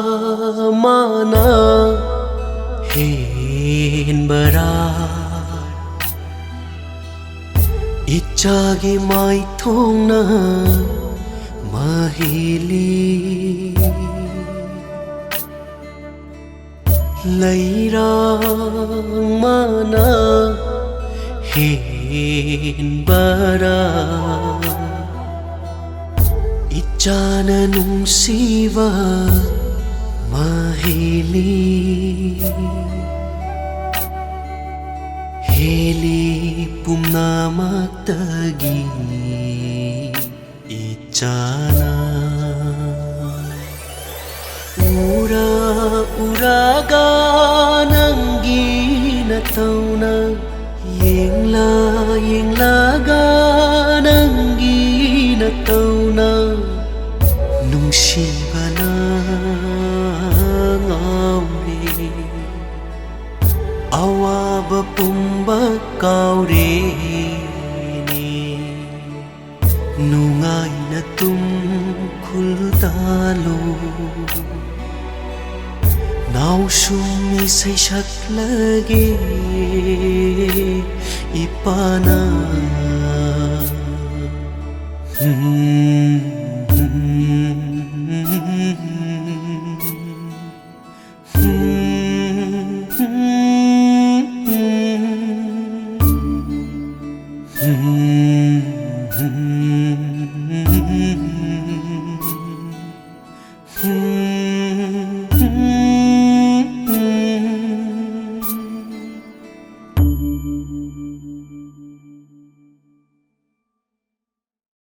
थाजामाना हेनबरा इचागी माई थोंना माहिली लैरां माना हेनबरा Icana nungsiba mahili Heli pumna magtagi Icana Ura-uraga ng ginatauna Yengla-yenglaga ng ginatauna Nungsiba na ngauri Awaba pumbakaw rini Nungay na tungkol talo Nausumi say siyaklagi ipana Hmm